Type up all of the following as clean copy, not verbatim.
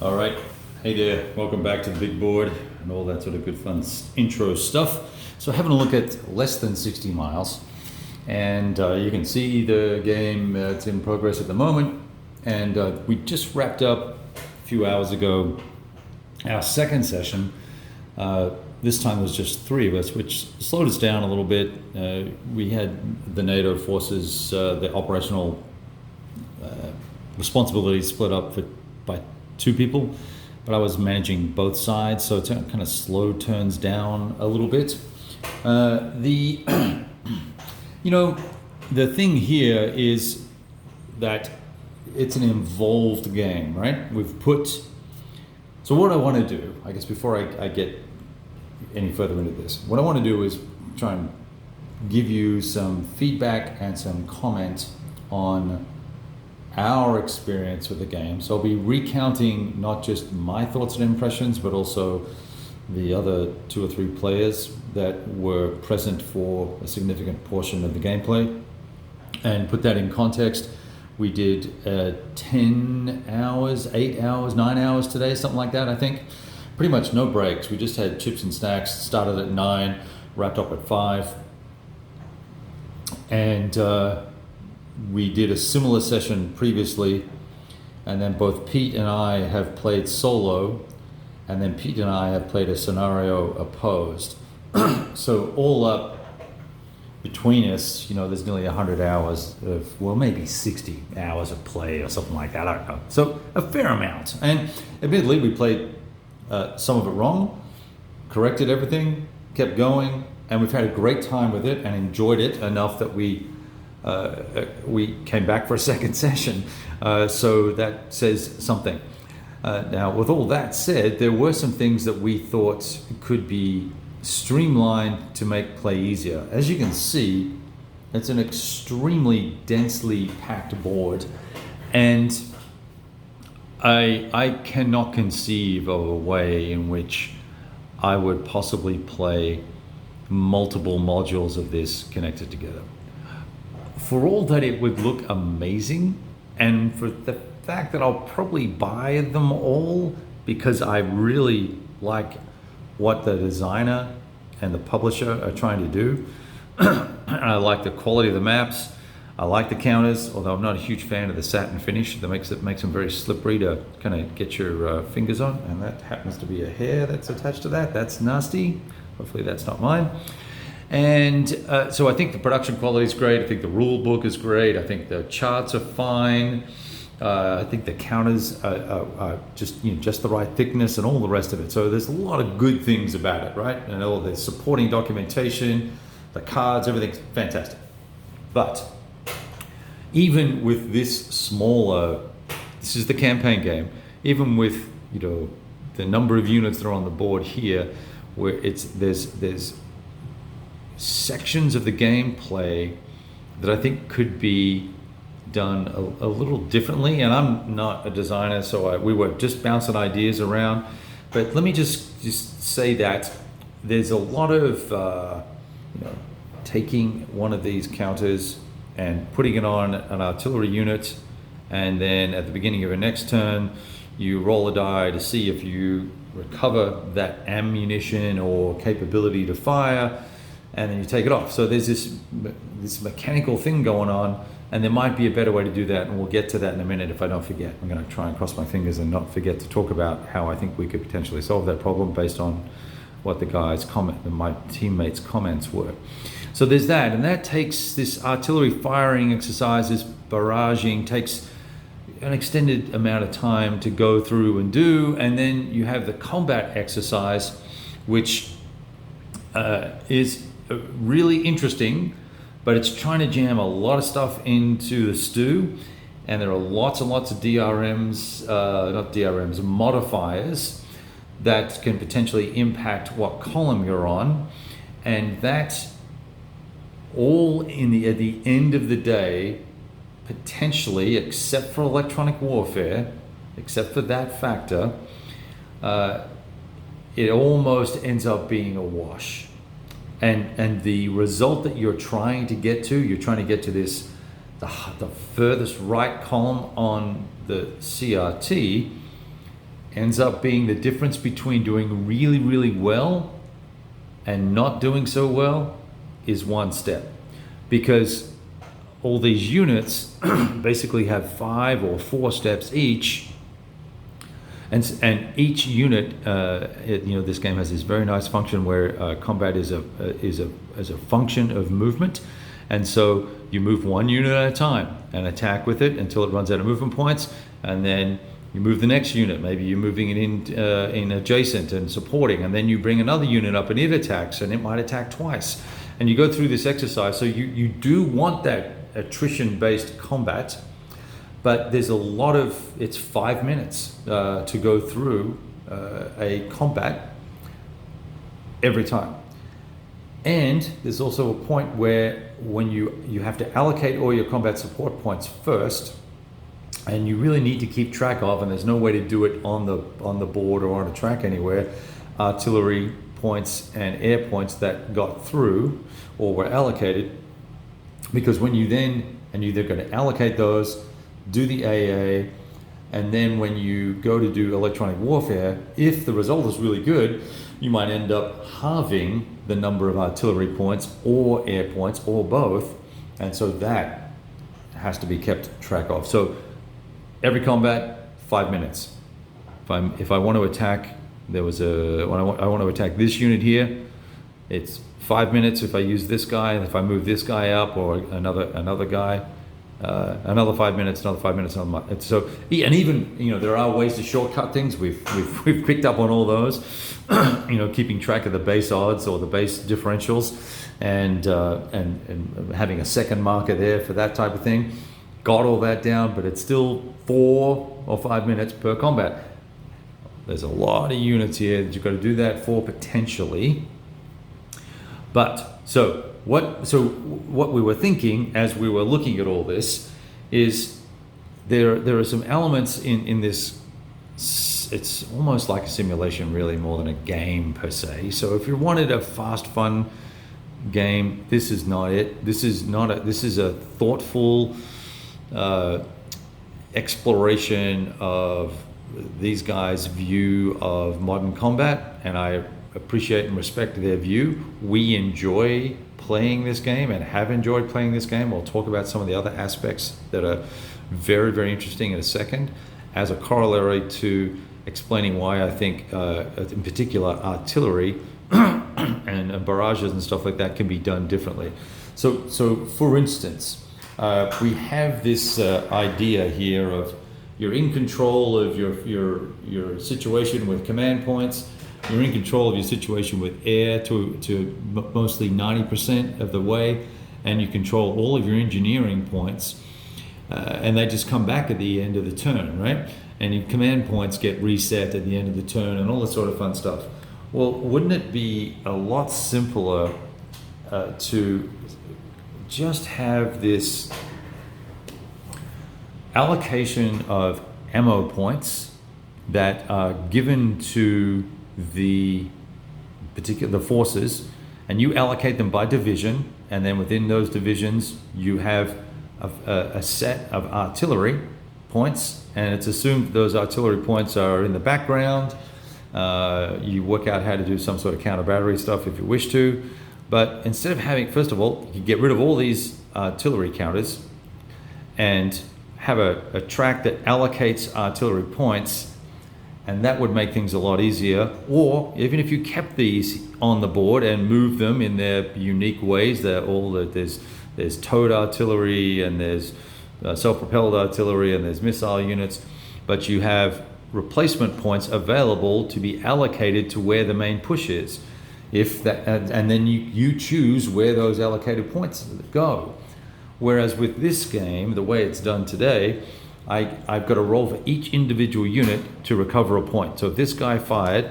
All right. Hey there. Welcome back to the big board and all that sort of good fun intro stuff. So having a look at less than 60 miles, and you can see the game. It's in progress at the moment, and we just wrapped up a few hours ago our second session. This time it was just three of us, which slowed us down a little bit. We had the NATO forces, the operational responsibility split up by two people, but I was managing both sides, so it kind of slowed turns down a little bit. The you know, the thing here is that it's an involved game, right? So what I want to do, I guess, before I get any further into this, what I want to do is try and give you some feedback and some comment on our experience with the game. So I'll be recounting not just my thoughts and impressions, but also the other two or three players that were present for a significant portion of the gameplay. And put that in context, we did 10 hours, 8 hours, 9 hours today, something like that, I think. Pretty much no breaks. We just had chips and snacks, started at 9, wrapped up at 5. And we did a similar session previously, and then both Pete and I have played solo, and then Pete and I have played a scenario opposed. So all up between us, there's nearly 100 hours of, well, maybe 60 hours of play or something like that, I don't know. So a fair amount. And admittedly, we played some of it wrong, corrected everything, kept going, and we've had a great time with it and enjoyed it enough that we came back for a second session, so that says something. Now, with all that said, there were some things that we thought could be streamlined to make play easier. As you can see, it's an extremely densely packed board, and I cannot conceive of a way in which I would possibly play multiple modules of this connected together. For all that it would look amazing, and for the fact that I'll probably buy them all because I really like what the designer and the publisher are trying to do. I like the quality of the maps. I like the counters, although I'm not a huge fan of the satin finish that makes them very slippery to kind of get your fingers on, and that happens to be a hair that's attached to that. That's nasty. Hopefully that's not mine. And so I think the production quality is great. I think the rule book is great. I think the charts are fine. I think the counters are just the right thickness and all the rest of it. So there's a lot of good things about it, right? And all the supporting documentation, the cards, everything's fantastic. But even with this smaller, this is the campaign game, even with the number of units that are on the board here, where there's sections of the gameplay that I think could be done a little differently. And I'm not a designer, so we were just bouncing ideas around. But let me just say that there's a lot of taking one of these counters and putting it on an artillery unit, and then at the beginning of your next turn, you roll a die to see if you recover that ammunition or capability to fire, and then you take it off. So there's this mechanical thing going on, and there might be a better way to do that, and we'll get to that in a minute if I don't forget. I'm going to try and cross my fingers and not forget to talk about how I think we could potentially solve that problem based on what my teammates' comments were. So there's that, and that takes this artillery firing exercise, this barraging, takes an extended amount of time to go through and do, and then you have the combat exercise, which is really interesting, but it's trying to jam a lot of stuff into the stew, and there are lots and lots of modifiers that can potentially impact what column you're on, and that all at the end of the day, potentially, except for electronic warfare, except for that factor, it almost ends up being a wash. And the result that you're trying to get to this, the furthest right column on the CRT, ends up being the difference between doing really, really well and not doing so well is one step. Because all these units basically have 5 or 4 steps each, and each unit, this game has this very nice function where combat is a function of movement, and so you move one unit at a time and attack with it until it runs out of movement points, and then you move the next unit. Maybe you're moving it in adjacent and supporting, and then you bring another unit up and it attacks, and it might attack twice. And you go through this exercise. So you do want that attrition-based combat, but there's a lot of, it's 5 minutes to go through a combat every time. And there's also a point where when you have to allocate all your combat support points first, and you really need to keep track of, and there's no way to do it on the board or on a track anywhere, artillery points and air points that got through or were allocated, because when you're then going to allocate those, do the AA, and then when you go to do electronic warfare, if the result is really good, you might end up halving the number of artillery points or air points or both, and so that has to be kept track of. So every combat, 5 minutes. If I want to attack, I want to attack this unit here, it's 5 minutes. If I use this guy, if I move this guy up or another guy, another 5 minutes, another 5 minutes, another. So, and even there are ways to shortcut things. We've picked up on all those. Keeping track of the base odds or the base differentials, and having a second marker there for that type of thing. Got all that down, but it's still 4 or 5 minutes per combat. There's a lot of units here that you've got to do that for potentially. But so what we were thinking as we were looking at all this is there are some elements in this. It's almost like a simulation, really, more than a game per se. So if you wanted a fast, fun game, this is not it. This is a thoughtful exploration of these guys' view of modern combat, and I appreciate and respect their view. We enjoy playing this game and have enjoyed playing this game. We'll talk about some of the other aspects that are very, very interesting in a second, as a corollary to explaining why I think, in particular, artillery and barrages and stuff like that can be done differently. So for instance, we have this idea here of you're in control of your situation with command points. You're in control of your situation with air to mostly 90% of the way, and you control all of your engineering points, and they just come back at the end of the turn, right? And your command points get reset at the end of the turn and all that sort of fun stuff. Well, wouldn't it be a lot simpler to just have this allocation of ammo points that are given to the forces, and you allocate them by division, and then within those divisions you have a set of artillery points, and it's assumed those artillery points are in the background. You work out how to do some sort of counter battery stuff if you wish to, but instead of having, first of all, you get rid of all these artillery counters and have a track that allocates artillery points, and that would make things a lot easier. Or even if you kept these on the board and moved them in their unique ways, there's towed artillery, and there's self-propelled artillery, and there's missile units, but you have replacement points available to be allocated to where the main push is. And then you choose where those allocated points go. Whereas with this game, the way it's done today, I've got to roll for each individual unit to recover a point. So if this guy fired,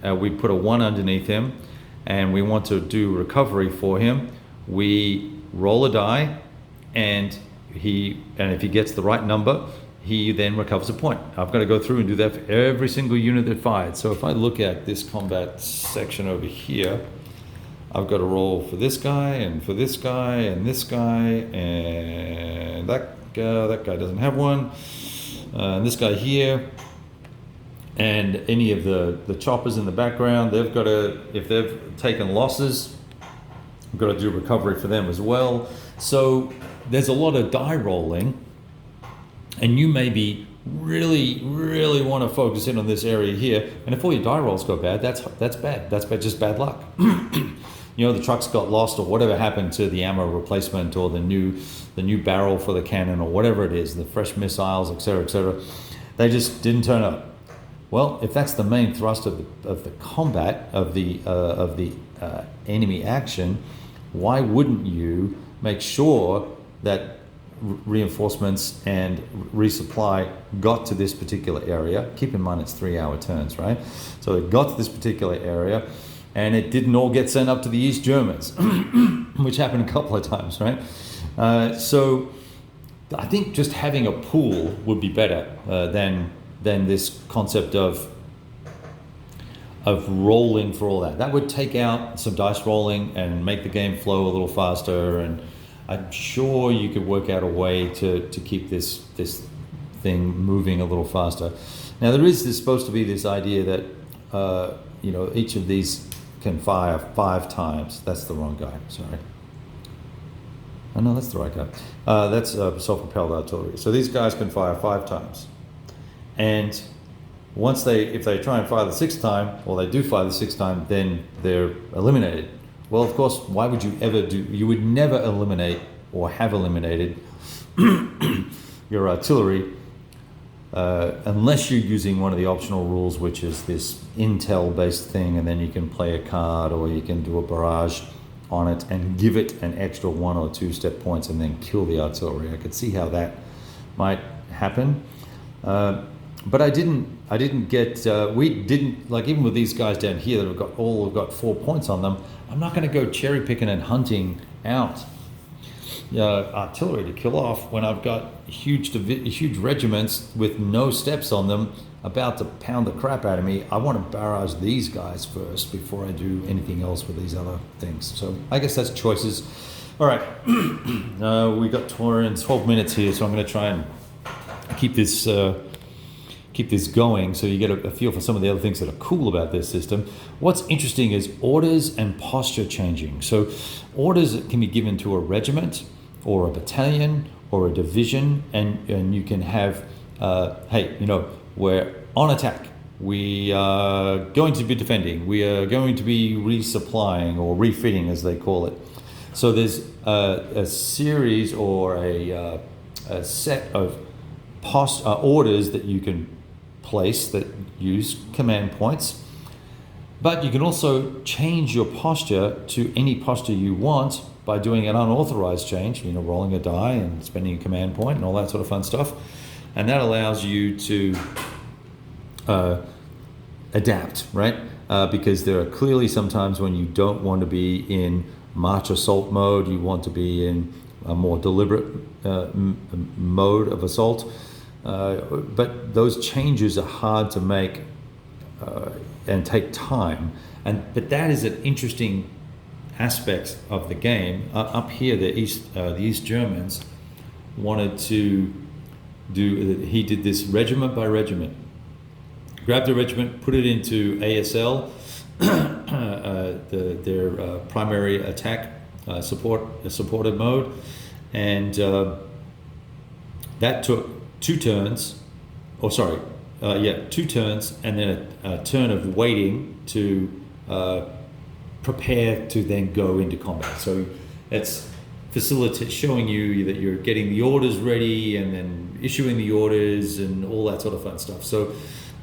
we put a 1 underneath him, and we want to do recovery for him. We roll a die, and if he gets the right number, he then recovers a point. I've got to go through and do that for every single unit that fired. So if I look at this combat section over here, I've got to roll for this guy, and for this guy, and this guy, and that guy doesn't have one, and this guy here. and any of the choppers in the background, they've got to, if they've taken losses, we've got to do recovery for them as well. So there's a lot of die rolling, and you maybe really want to focus in on this area here. And if all your die rolls go bad, that's bad. That's bad, just bad luck. You know, the trucks got lost, or whatever happened to the ammo replacement, or the new barrel for the cannon, or whatever it is, the fresh missiles, etc., etc. They just didn't turn up. Well, if that's the main thrust of the combat of the enemy action, why wouldn't you make sure that reinforcements and resupply got to this particular area? Keep in mind it's 3-hour turns, right? So it got to this particular area, and it didn't all get sent up to the East Germans, which happened a couple of times, right? So I think just having a pool would be better than this concept of rolling for all that. That would take out some dice rolling and make the game flow a little faster, and I'm sure you could work out a way to keep this thing moving a little faster. Now there's supposed to be this idea that each of these can fire 5 times. That's the wrong guy, sorry. Oh no, that's the right guy. That's self-propelled artillery. So these guys can fire 5 times. And if they try and fire the 6th time, or they do fire the 6th time, then they're eliminated. Well, of course, why would you would never eliminate or have eliminated your artillery unless you're using one of the optional rules, which is this intel-based thing, and then you can play a card, or you can do a barrage on it and give it an extra 1 or 2 step points and then kill the artillery. I could see how that might happen. But I didn't get, we didn't, like even with these guys down here that have got 4 points on them, I'm not going to go cherry picking and hunting out artillery to kill off when I've got huge regiments with no steps on them about to pound the crap out of me. I want to barrage these guys first before I do anything else with these other things. So I guess that's choices. All right, we got 12 minutes here, so I'm going to try and keep this going so you get a feel for some of the other things that are cool about this system. What's interesting is orders and posture changing. So orders can be given to a regiment or a battalion or a division, and you can have, hey, we're on attack. We are going to be defending. We are going to be resupplying or refitting, as they call it. So there's a series or a set of orders that you can place that use command points, but you can also change your posture to any posture you want by doing an unauthorized change, rolling a die and spending a command point and all that sort of fun stuff. And that allows you to adapt, right? Because there are clearly some times when you don't want to be in march assault mode, you want to be in a more deliberate mode of assault. But those changes are hard to make and take time. But that is an interesting aspect of the game. Up here, the East Germans wanted to he did this regiment by regiment. Grabbed a regiment, put it into ASL, their primary attack supported mode, and that took 2 turns, 2 turns, and then a turn of waiting to prepare to then go into combat. So it's showing you that you're getting the orders ready and then issuing the orders and all that sort of fun stuff. So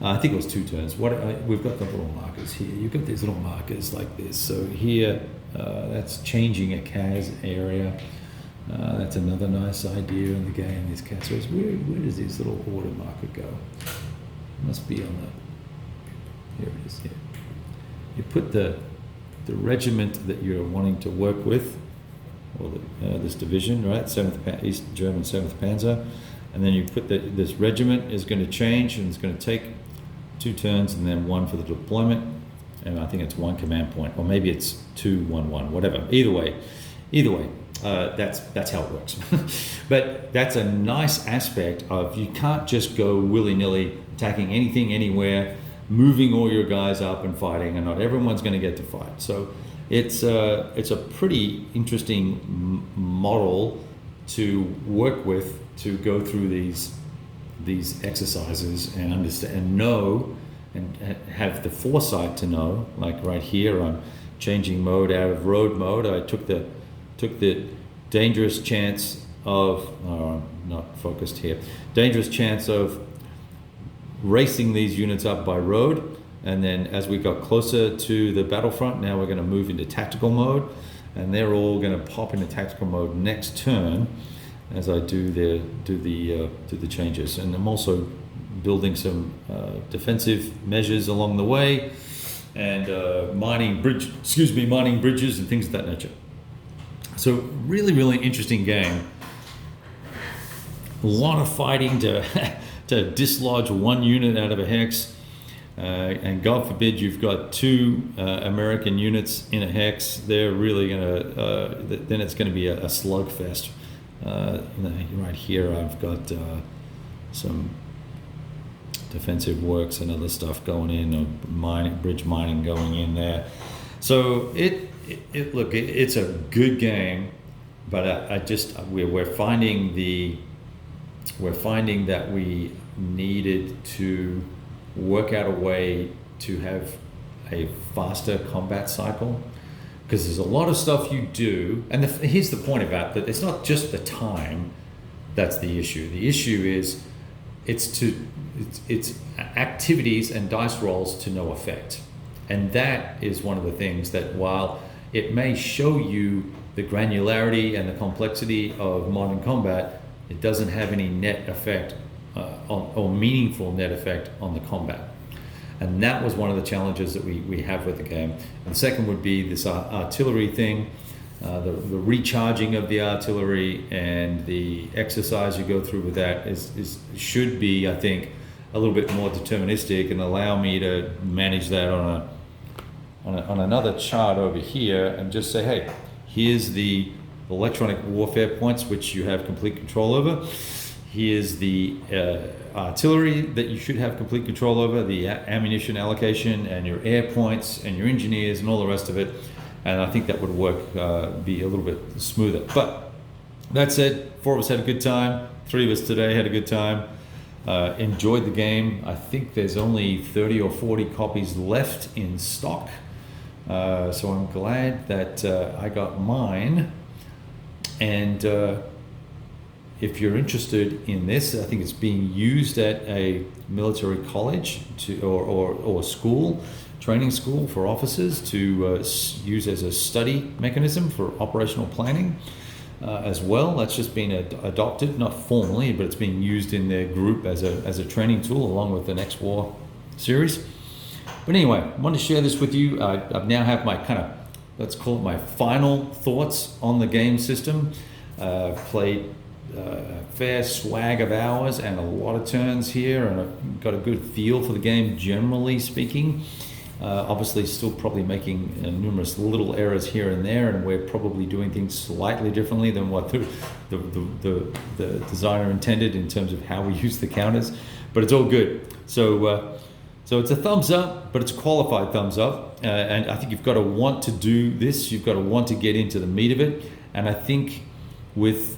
I think it was 2 turns. We've got the little markers here. You've got these little markers like this. So here, that's changing a CAS area. That's another nice idea in the game. These CAS areas. Where does this little order marker go? It must be on the. Here it is. Here. You put the regiment that you're wanting to work with, or this division, right? East German 7th Panzer, and then you put this regiment is going to change, and it's going to take 2 turns and then 1 for the deployment, and I think it's 1 command point, or maybe it's 2, 1, 1, whatever. Either way, that's how it works. But that's a nice aspect of you can't just go willy-nilly attacking anything anywhere. moving all your guys up and fighting, and not everyone's going to get to fight. So it's a pretty interesting model to work with, to go through these exercises and understand and know and have the foresight to know. Like right here, I'm changing mode out of road mode. I took the dangerous chance of not focused here. Dangerous chance of racing these units up by road, and then as we got closer to the battlefront, now we're going to move into tactical mode, and they're all going to pop into tactical mode next turn as I do the changes. And I'm also building some defensive measures along the way, and mining bridges and things of that nature. So really interesting game. A lot of fighting to to dislodge one unit out of a hex, and God forbid you've got two American units in a hex. They're really gonna then it's going to be a slugfest. Right here I've got some defensive works and other stuff going in, bridge mining going in there. So it's a good game, but we're finding that we needed to work out a way to have a faster combat cycle, because there's a lot of stuff you do, and here's the point about that: it's not just the time that's the issue. The issue is it's activities and dice rolls to no effect, and that is one of the things that, while it may show you the granularity and the complexity of modern combat, it doesn't have any net effect or meaningful net effect on the combat. And that was one of the challenges that we have with the game. And the second would be this artillery thing, the recharging of the artillery, and the exercise you go through with that should be, I think, a little bit more deterministic and allow me to manage that on another chart over here, and just say, hey, here's the electronic warfare points which you have complete control over. Here's the artillery that you should have complete control over, the ammunition allocation, and your air points, and your engineers, and all the rest of it. And I think that would work, be a little bit smoother. But that said, 4 of us had a good time. 3 of us today had a good time. Enjoyed the game. I think there's only 30 or 40 copies left in stock. So I'm glad that I got mine. And if you're interested in this, I think it's being used at a military college or school, training school for officers to use as a study mechanism for operational planning as well. That's just been adopted, not formally, but it's being used in their group as a training tool along with the Next War series. But anyway, I wanted to share this with you. I now have my let's call it my final thoughts on the game system. Played a fair swag of hours and a lot of turns here, and I've got a good feel for the game generally speaking. Obviously still probably making numerous little errors here and there, and we're probably doing things slightly differently than what the designer intended in terms of how we use the counters, but it's all good. So it's a thumbs up, but it's a qualified thumbs up, and I think you've got to want to do this. You've got to want to get into the meat of it, and I think with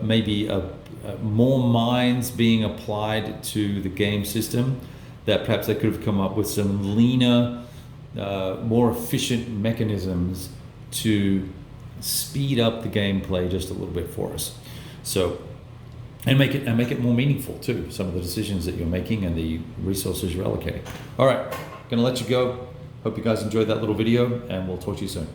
maybe more minds being applied to the game system, that perhaps they could have come up with some leaner, more efficient mechanisms to speed up the gameplay just a little bit for us. So, and make it more meaningful too, some of the decisions that you're making and the resources you're allocating. All right, gonna let you go. Hope you guys enjoyed that little video, and we'll talk to you soon.